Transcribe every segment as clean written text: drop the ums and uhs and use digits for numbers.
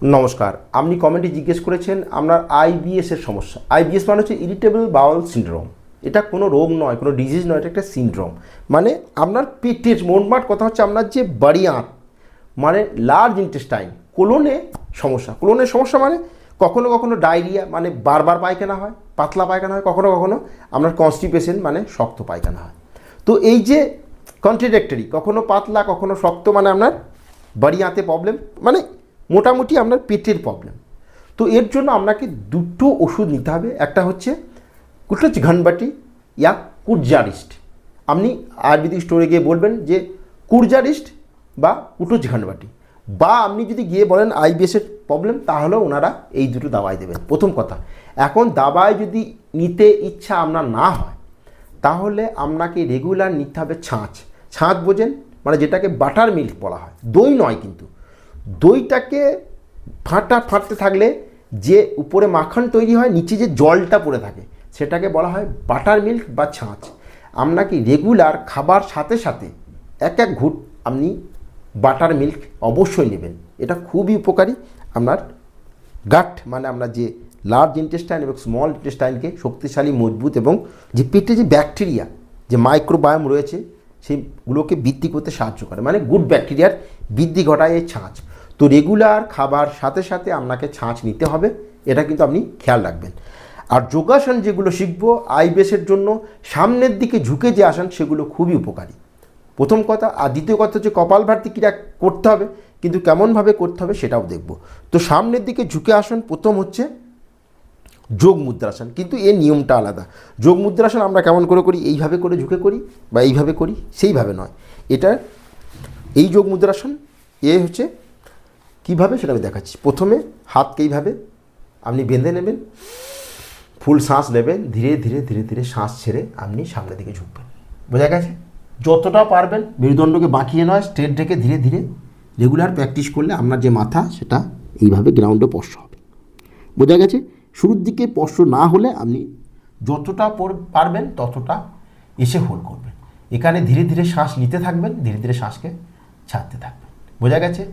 নমস্কার। আপনি কমেন্টে জিজ্ঞেস করেছেন আপনার আইবিএসের সমস্যা। আইবিএস মানে হচ্ছে ইরিটেবল বাউল সিনড্রোম। এটা কোনো রোগ নয়, কোনো ডিজিজ নয়, এটা একটা সিনড্রোম। মানে আপনার পেটের মোটমাট কথা হচ্ছে আপনার যে বাড়িয়াঁত মানে লার্জ ইন্টেস্টাইন কোলনে সমস্যা। কোলনের সমস্যা মানে কখনো কখনো ডায়রিয়া মানে বারবার পায়খানা হয়, পাতলা পায়খানা হয়, কখনো কখনো আপনার কনস্টিপেশন মানে শক্ত পায়খানা হয়। তো এই যে কন্ট্রাডিক্টরি, কখনো পাতলা কখনো শক্ত মানে আপনার বাড়িয়াঁতে প্রবলেম, মানে মোটামুটি আপনার পেটের প্রবলেম। তো এর জন্য আপনাকে দুটো ওষুধ নিতে হবে। একটা হচ্ছে কুটচ ঘনবাটি ইয়া কুরজারিস্ট। আপনি আয়ুর্বেদিক স্টোরে গিয়ে বলবেন যে কুরজারিস্ট বা কুটচ ঘনবাটি, বা আপনি যদি গিয়ে বলেন আইবিএসের প্রবলেম, তাহলেও ওনারা এই দুটো দাওয়াই দেবেন। প্রথম কথা, এখন দাওয়াই যদি নিতে ইচ্ছা আপনার না হয় তাহলে আপনাকে রেগুলার নিতে হবে ছাঁচ। ছাঁচ বোঝেন মানে যেটাকে বাটার মিল্ক বলা হয়, দই নয় কিন্তু। দইটাকে ফাটতে থাকলে যে উপরে মাখন তৈরি হয়, নিচে যে জলটা পড়ে থাকে সেটাকে বলা হয় বাটার মিল্ক বা ছাঁচ। আপনাকে রেগুলার খাবার সাথে সাথে এক ঘুট আপনি বাটার মিল্ক অবশ্যই নেবেন। এটা খুবই উপকারী আপনার গাট মানে আপনার যে লার্জ ইন্টেস্টাইন এবং স্মল ইন্টেস্টাইনকে শক্তিশালী, মজবুত এবং যে পেটে যে ব্যাকটেরিয়া যে মাইক্রোবায়োম রয়েছে সেইগুলোকে বৃদ্ধি করতে সাহায্য করে, মানে গুড ব্যাকটেরিয়ার বৃদ্ধি ঘটায় এই ছাঁচ। তো রেগুলার খাবার সাথে সাথে আপনাকে ছাঁচ নিতে হবে, এটা কিন্তু আপনি খেয়াল রাখবেন। আর যোগাসন যেগুলো শিখবো আইবিএসের জন্য সামনের দিকে ঝুঁকে যে আসন সেগুলো খুবই উপকারী, প্রথম কথা। আর দ্বিতীয় কথা হচ্ছে কপালভাতি ক্রিয়া করতে হবে, কিন্তু কেমনভাবে করতে হবে সেটাও দেখব। তো সামনের দিকে ঝুঁকে আসন প্রথম হচ্ছে যোগ মুদ্রাসন, কিন্তু এর নিয়মটা আলাদা। যোগ মুদ্রাসন আমরা কেমন করে করি, এইভাবে করে ঝুঁকে করি বা এইভাবে করি, সেইভাবে নয়। এটা এই যোগ মুদ্রাসন হচ্ছে কীভাবে সেটা আমি দেখাচ্ছি। প্রথমে হাতকে এইভাবে আপনি বেঁধে নেবেন, ফুল শ্বাস নেবেন, ধীরে ধীরে ধীরে ধীরে শ্বাস ছেড়ে আপনি সামনের দিকে ঝুঁকবেন। বোঝা গেছে? যতটা পারবেন মেরুদণ্ডকে বাঁকিয়ে নয়, স্ট্রেট রেখে ধীরে ধীরে রেগুলার প্র্যাকটিস করলে আপনার যে মাথা সেটা এইভাবে গ্রাউন্ডে স্পর্শ হবে। বোঝা গেছে? শুরুর দিকে স্পর্শ না হলে আপনি যতটা পারবেন ততটা এসে হোল্ড করবেন। এখানে ধীরে ধীরে শ্বাস নিতে থাকবেন, ধীরে ধীরে শ্বাসকে ছাড়তে থাকবেন। বোঝা গেছে?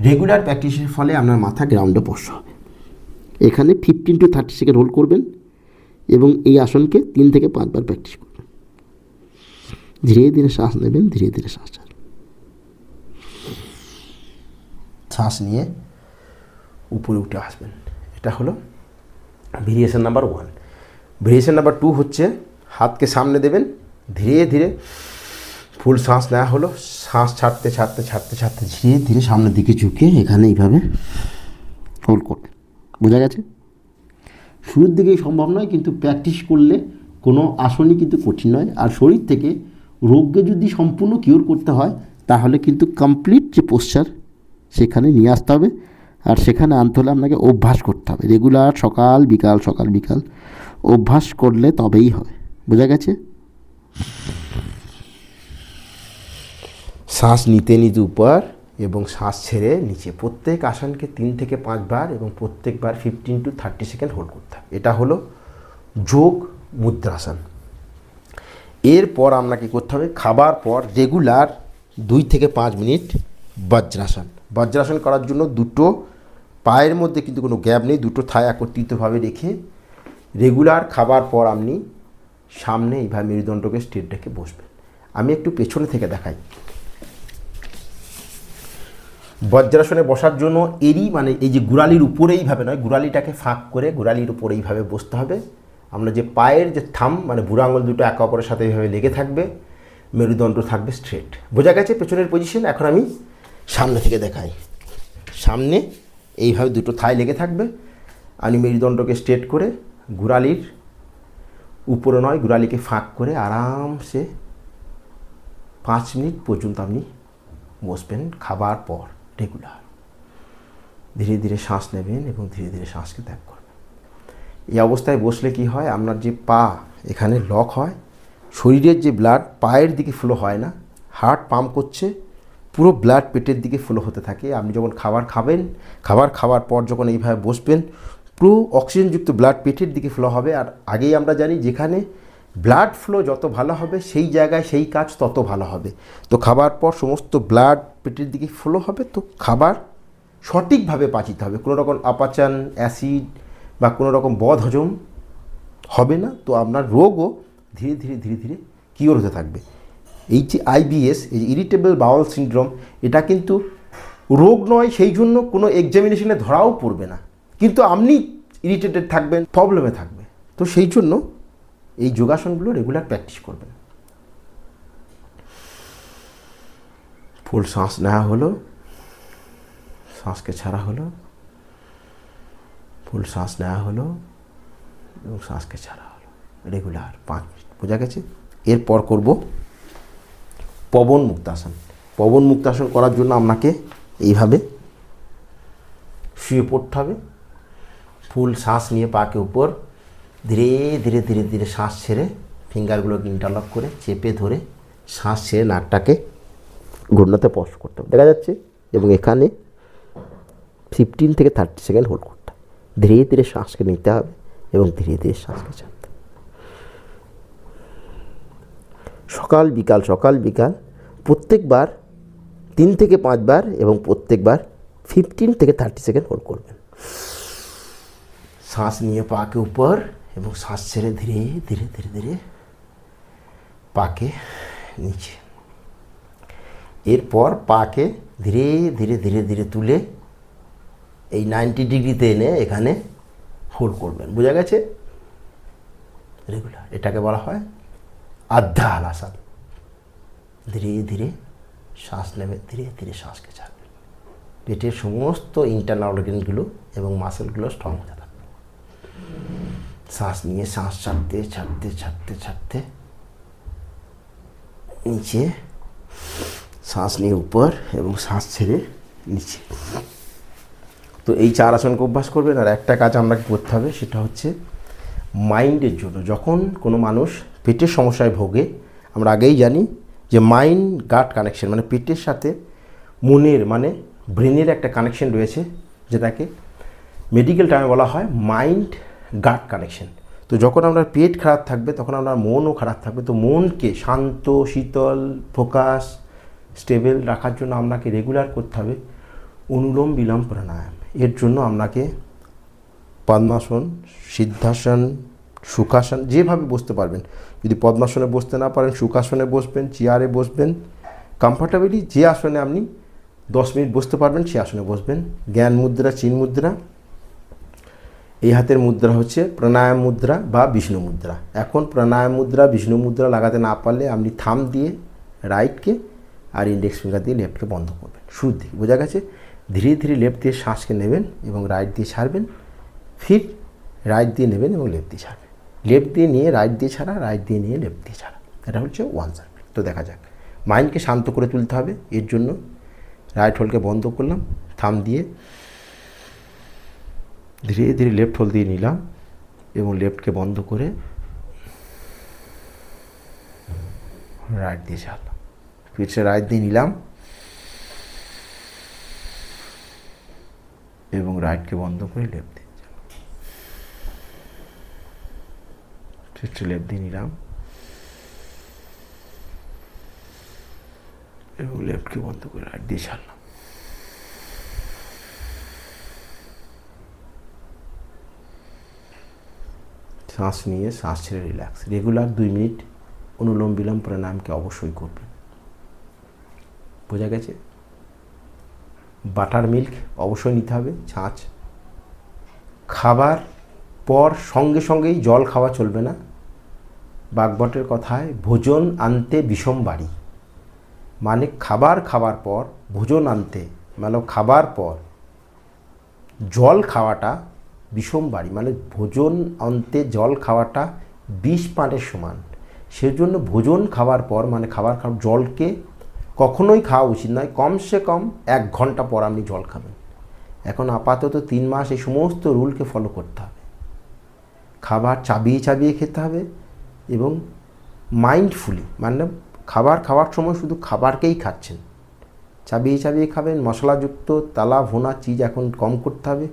রেগুলার প্র্যাকটিসের ফলে আপনার মাথা গ্রাউন্ডে স্পর্শ হবে। এখানে 15 to 30 সেকেন্ড হোল্ড করবেন এবং এই আসনকে 3 থেকে 5 বার প্র্যাকটিস করবেন। ধীরে ধীরে শ্বাস নেবেন, ধীরে ধীরে শ্বাস ছাড়বেন। শ্বাস নিয়ে উপরে উঠে আসবেন। এটা হলো ভেরিয়েশন নাম্বার 1। ভেরিয়েশন নাম্বার 2 হচ্ছে হাতকে সামনে দেবেন, ধীরে ধীরে ফুল শ্বাস নেওয়া হলো, শ্বাস ছাড়তে ছাড়তে ছাড়তে ছাড়তে ধীরে ধীরে সামনের দিকে ঝুঁকে এখানে এইভাবে হোল্ড করবেন। বোঝা গেছে? শুরুর দিকেই সম্ভব নয়, কিন্তু প্র্যাকটিস করলে কোনো আসনই কিন্তু কঠিন নয়। আর শরীর থেকে রোগকে যদি সম্পূর্ণ কিওর করতে হয় তাহলে কিন্তু কমপ্লিট যে পোশ্চার সেখানে নিয়ে আসতে হবে। আর সেখানে আনতে হলে আপনাকে অভ্যাস করতে হবে, রেগুলার সকাল বিকাল অভ্যাস করলে তবেই হবে। বোঝা গেছে? শ্বাস নিতে নিতে উপর এবং শ্বাস ছেড়ে নিচে, প্রত্যেক আসনকে 3 থেকে 5 বার এবং প্রত্যেকবার 15 to 30 সেকেন্ড হোল্ড করতে হবে। এটা হলো যোগ মুদ্রাসন। এরপর আপনাকে করতে হবে খাবার পর রেগুলার 2 থেকে 5 মিনিট বজ্রাসন। বজ্রাসন করার জন্য দুটো পায়ের মধ্যে কিন্তু কোনো গ্যাপ নেই, দুটো থাই একত্রিতভাবে রেখে রেগুলার খাবার পর আপনি সামনে এইভাবে মেরুদণ্ডকে স্ট্রেট রেখে বসবেন। আমি একটু পেছনে থেকে দেখাই। বজ্রাসনে বসার জন্য মানে এই যে গোড়ালির উপরে এইভাবে নয়, গোড়ালিটাকে ফাঁক করে গোড়ালির উপরে এইভাবে বসতে হবে। আমরা যে পায়ের যে থাম মানে বুড়ো আঙুল দুটো একে অপরের সাথে এইভাবে লেগে থাকবে, মেরুদণ্ড থাকবে স্ট্রেট। বোঝা গেছে পেছনের পজিশন? এখন আমি সামনে থেকে দেখাই। সামনে এইভাবে দুটো থাই লেগে থাকবে, আমি মেরুদণ্ডকে স্ট্রেট করে গোড়ালির উপরে নয় গোড়ালিকে ফাঁক করে আরামসে 5 মিনিট পর্যন্ত আপনি বসবেন। খাবার পর রেগুলার ধীরে ধীরে শ্বাস নেবেন এবং ধীরে ধীরে শ্বাসকে ত্যাগ করবেন। এই অবস্থায় বসলে কি হয়, আপনার যে পা এখানে লক হয়, শরীরের যে ব্লাড পায়ের দিকে ফ্লো হয় না, হার্ট পাম্প করছে, পুরো ব্লাড পেটের দিকে ফ্লো হতে থাকে। আপনি যখন খাবার খাবেন, খাওয়ার পর যখন এইভাবে বসবেন, পুরো অক্সিজেনযুক্ত ব্লাড পেটের দিকে ফ্লো হবে। আর আগেই আমরা জানি যেখানে ব্লাড ফ্লো যত ভালো হবে সেই জায়গায় সেই কাজ তত ভালো হবে। তো খাবার পর সমস্ত ব্লাড পেটের দিকে ফ্লো হবে, তো খাবার সঠিকভাবে পাচিতে হবে, কোনো রকম আপাচান, অ্যাসিড বা কোনো রকম বদহজম হবে না। তো আপনার রোগও ধীরে ধীরে ধীরে ধীরে কিওর হতে থাকবে। এই যে আইবিএস, এই যে ইরিটেবল বাউল সিনড্রোম, এটা কিন্তু রোগ নয়, সেই জন্য কোনো এক্সামিনেশনে ধরাও পড়বে না, কিন্তু আপনি ইরিটেটেড থাকবেন, প্রবলেমে থাকবে। তো সেই জন্য এই যোগাসনগুলো রেগুলার প্র্যাকটিস করবেন। ফুল শ্বাস নেওয়া হলো, শ্বাসকে ছাড়া হলো, ফুল শ্বাস নেওয়া হলো এবং শ্বাসকে ছাড়া হলো, রেগুলার 5 মিনিট। বোঝা গেছে? এরপর করব পবন মুক্তাসন। পবন মুক্তাসন করার জন্য আপনাকে এইভাবে শুয়ে পড়তে হবে। ফুল শ্বাস নিয়ে পাকে উপর ধীরে ধীরে ধীরে ধীরে শ্বাস ছেড়ে ফিঙ্গারগুলোকে ইন্টারলক করে চেপে ধরে শ্বাস ছেড়ে নাকটাকে ঘূর্ণাতে স্পর্শ করতে হবে, দেখা যাচ্ছে। এবং এখানে 15 থেকে 30 সেকেন্ড হোল্ড করতে হবে। ধীরে ধীরে শ্বাসকে নিতে হবে এবং ধীরে ধীরে শ্বাসকে ছাড়তে হবে। সকাল বিকাল সকাল বিকাল প্রত্যেকবার 3 থেকে 5 বার এবং প্রত্যেকবার 15 থেকে 30 সেকেন্ড হোল্ড করবেন। শ্বাস নিয়ে পাকে উপর এবং শ্বাস ছেড়ে ধীরে ধীরে ধীরে ধীরে পাকে নিচে। এরপর পাকে ধীরে ধীরে ধীরে ধীরে তুলে এই 90 ডিগ্রিতে এনে এখানে হোল্ড করবেন। বোঝা গেছে? রেগুলার এটাকে বলা হয় আধ্যা হালাসান। ধীরে ধীরে শ্বাস নেবে, ধীরে ধীরে শ্বাসকে ছাড়বে। পেটের সমস্ত ইন্টারনাল অর্গানগুলো এবং মাসেলগুলো স্ট্রং হতে থাকবে। শ্বাস নিয়ে শ্বাস ছাড়তে ছাড়তে ছাড়তে ছাড়তে নিচে, শ্বাস নিয়ে উপর এবং শ্বাস ছেড়ে নিচে। তো এই 4 আসনকে অভ্যাস করবেন। আর একটা কাজ আপনাকে করতে হবে, সেটা হচ্ছে মাইন্ডের জন্য। যখন কোনো মানুষ পেটের সমস্যায় ভোগে, আমরা আগেই জানি যে মাইন্ড গাট কানেকশন, মানে পেটের সাথে মনের মানে ব্রেনের একটা কানেকশন রয়েছে, যেটাকে মেডিকেল টার্মে বলা হয় মাইন্ড গাট কানেকশন। তো যখন আপনার পেট খারাপ থাকবে তখন আপনার মনও খারাপ থাকবে। তো মনকে শান্ত, শীতল, ফোকাস, স্টেবল রাখার জন্য আপনাকে রেগুলার করতে হবে অনুলোম বিলোম প্রাণায়াম। এর জন্য আপনাকে পদ্মাসন, সিদ্ধাসন, সুখাসন, যেভাবে বসতে পারবেন। যদি পদ্মাসনে বসতে না পারেন সুখাসনে বসবেন, চেয়ারে বসবেন, কমফর্টেবলি যে আসনে আপনি 10 মিনিট বসতে পারবেন সেই আসনে বসবেন। জ্ঞান মুদ্রা, চিন মুদ্রা, এই হাতের মুদ্রা হচ্ছে প্রাণায়াম মুদ্রা বা বিষ্ণু মুদ্রা। এখন প্রাণায়াম মুদ্রা, বিষ্ণু মুদ্রা লাগাতে না পারলে আপনি থাম দিয়ে রাইটকে আর ইন্ডেক্স ফিঙ্গার দিয়ে লেফটকে বন্ধ করবেন। শুরুর দিকে বোঝা গেছে? ধীরে ধীরে লেফট দিয়ে শ্বাসকে নেবেন এবং রাইট দিয়ে ছাড়বেন, ফির রাইট দিয়ে নেবেন এবং লেফট দিয়ে ছাড়বেন। লেফট দিয়ে নিয়ে রাইট দিয়ে ছাড়া, রাইট দিয়ে নিয়ে লেফট দিয়ে ছাড়া। এটা হচ্ছে 1 সার্কেল। তো দেখা যাক, মাইন্ডকে শান্ত করে তুলতে হবে। এর জন্য রাইট হোলকে বন্ধ করলাম, থাম দিয়ে ধীরে ধীরে লেফট হোল দিয়ে নিলাম এবং লেফটকে বন্ধ করে রাইট দিয়ে ছাড়লাম, ফির সে রাইট দিয়ে নিলাম এবং রাইটকে বন্ধ করে লেফট দিয়ে ফির সে লেফট দিয়ে নিলাম এবং লেফটকে বন্ধ করে রাইট দিয়ে ছাড়লাম। শ্বাস নিয়ে শ্বাস ছেড়ে রিল্যাক্স। রেগুলার 2 মিনিট অনুলোম বিলোম প্রাণায়ামকে অবশ্যই করবেন। বোঝা গেছে? বাটার মিল্ক অবশ্যই নিতে হবে, ছাঁচ। খাবার পর সঙ্গে সঙ্গেই জল খাওয়া চলবে না। বাগবটের কথায় ভোজন আনতে বিষম বাড়ি, মানে খাবার খাওয়ার পর ভোজন আনতে, মানে খাবার পর জল খাওয়াটা বিষম বাড়ি, মানে ভোজন অন্তে জল খাওয়াটা 20 পানের সমান। সেজন্য ভোজন খাওয়ার পর মানে খাবার জলকে কখনোই খাওয়া উচিত নয়। কমসে কম 1 ঘন্টা পর আপনি জল খাবেন। এখন আপাতত 3 মাস এই সমস্ত রুলকে ফলো করতে হবে। খাবার চাবিয়ে চাবিয়ে খেতে হবে এবং মাইন্ডফুলি, মানে খাবার খাওয়ার সময় শুধু খাবারকেই খাচ্ছেন, চাবিয়ে চাবিয়ে খাবেন। মশলাযুক্ত তালা ভুনা চিজ এখন কম করতে হবে।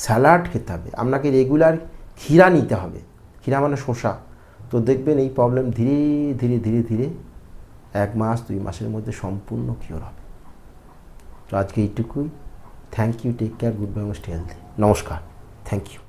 স্যালাড খেতে হবে। আপনাকে রেগুলার ক্ষীরা নিতে হবে। ক্ষীরা মানে শসা। তো দেখবেন এই প্রবলেম ধীরে ধীরে ধীরে ধীরে 1 মাস 2 মাসের মধ্যে সম্পূর্ণ কিওর হবে। তো আজকে এইটুকুই। Thank you, take care, good bye, most healthy. নমস্কার, থ্যাংক ইউ।